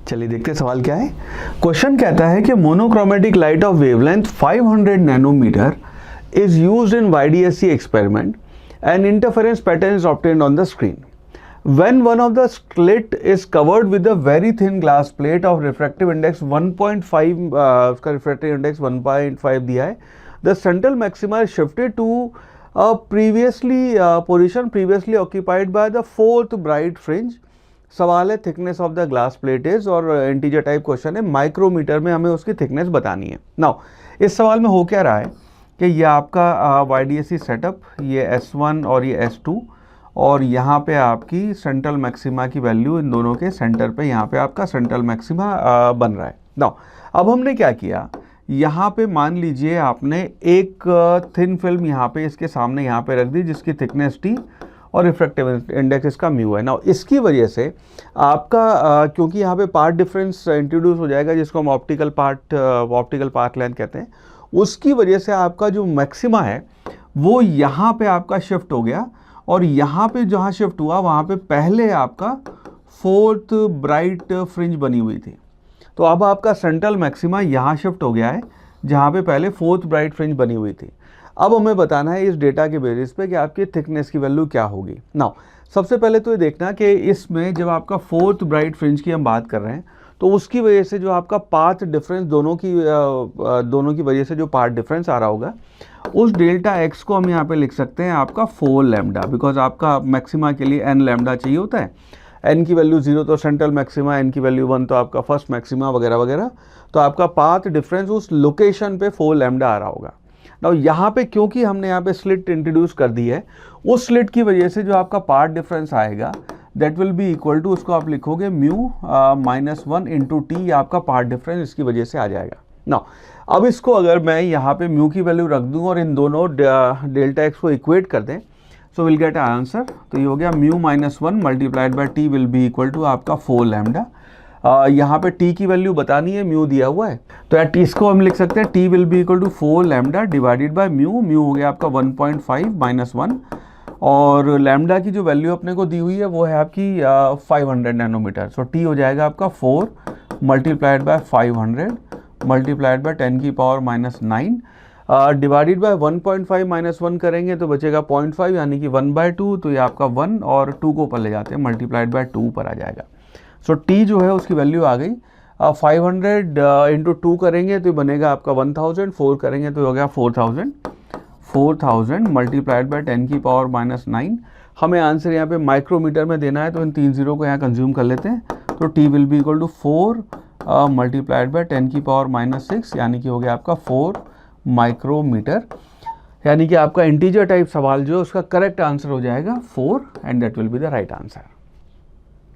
चलिए देखते हैं सवाल क्या है। क्वेश्चन कहता है कि monochromatic light of wavelength 500 nanometre is used in YDSC experiment. An interference pattern is obtained on the screen. When one of the slit is covered with a very thin glass plate of refractive index 1.5, उसका refractive index 1.5 दिया है, the central maxima is shifted to a position previously occupied by the fourth bright fringe. सवाल है thickness of the glass plate is, और integer type question है, micrometer में हमें उसकी थिकनेस बतानी है। नाउ इस सवाल में हो क्या रहा है कि ये आपका YDSC सेटअप, ये S1 और ये S2, और यहाँ पे आपकी सेंट्रल मैक्सिमा की वैल्यू इन दोनों के सेंटर पे यहाँ पे आपका सेंट्रल मैक्सिमा बन रहा है। नाउ अब हमने क्या किया, यहाँ पे मान लीजिए आपने एक थिन फिल्म यहाँ पे इसके सामने यहाँ पे रख दी जिसकी थिकनेस T और रिफ्रैक्टिव इंडेक्स इसका म्यू है। नाउ इसकी वजह से आपका क्योंकि यहाँ पे पार्ट डिफरेंस इंट्रोड्यूस हो जाएगा जिसको हम ऑप्टिकल पाथ लेंथ कहते हैं, उसकी वजह से आपका जो मैक्सिमा है वो यहाँ पे आपका शिफ्ट हो गया, और यहाँ पे जहाँ शिफ्ट हुआ वहाँ पे पहले आपका फोर्थ ब्राइट फ्रिंज बनी हुई थी, तो अब आपका सेंट्रल मैक्सिमा यहाँ शिफ्ट हो गया है जहाँ पे पहले फोर्थ ब्राइट फ्रिंज बनी हुई थी। अब हमें बताना है इस डेटा के बेसिस पे कि आपकी थिकनेस की वैल्यू क्या होगी। नाउ सबसे पहले तो ये देखना कि इसमें जब आपका फोर्थ ब्राइट फ्रिंज की हम बात कर रहे हैं तो उसकी वजह से जो आपका पाथ डिफरेंस दोनों की वजह से जो पाथ डिफरेंस आ रहा होगा, उस डेल्टा एक्स को हम यहाँ पे लिख सकते हैं आपका 4 लैम्डा, बिकॉज आपका मैक्सिमा के लिए n लैम्डा चाहिए होता है। n की वैल्यू 0 तो सेंट्रल मैक्सिमा, n की वैल्यू 1 तो आपका फर्स्ट मैक्सिमा वगैरह वगैरह, तो आपका पाथ डिफरेंस उस लोकेशन पे 4 लैम्डा आ रहा होगा। नाउ यहाँ पे क्योंकि हमने यहाँ पे स्लिट इंट्रोड्यूस कर दी है, उस स्लिट की वजह से जो आपका पार्ट डिफरेंस आएगा that will be equal to, उसको आप लिखोगे म्यू -1 इंटू टी, आपका पार्ट डिफरेंस इसकी वजह से आ जाएगा। नाउ अब इसको अगर मैं यहाँ पे म्यू की वैल्यू रख दूँ और इन दोनों डेल्टा एक्स को इक्वेट कर दें, सो विल गेट आंसर। तो ये हो गया mu -1 multiplied by t will be equal to आपका 4 लैम्डा। यहाँ पे t की वैल्यू बतानी है, म्यू दिया हुआ है, तो यार इसको हम लिख सकते हैं t will be equal to 4 lambda divided by mu. Mu हो गया आपका 1.5 -1, और लैम्डा की जो वैल्यू अपने को दी हुई है वो है आपकी 500 नैनोमीटर। सो t हो जाएगा आपका 4 मल्टीप्लाइड बाय 500 मल्टीप्लाइड बाय 10 की पावर -9 डिवाइडेड बाय 1.5 -1 करेंगे तो बचेगा 0.5 यानी कि 1/2, तो ये आपका 1 और 2 को ऊपर ले जाते हैं, मल्टीप्लाइड बाय 2 पर आ जाएगा। सो t जो है उसकी वैल्यू आ गई 500 इंटू 2 करेंगे तो बनेगा आपका 1000, 4 करेंगे तो हो गया 4000 मल्टीप्लाइड बाय 10 की पावर -9। हमें आंसर यहाँ पे माइक्रोमीटर में देना है तो इन 3 जीरो को यहाँ कंज्यूम कर लेते हैं, तो t will be equal to 4 multiplied by 10 की पावर -6 यानी कि हो गया आपका 4 माइक्रोमीटर। यानी कि आपका इंटीजर टाइप सवाल जो उसका करेक्ट आंसर हो जाएगा 4, and that will be the right answer.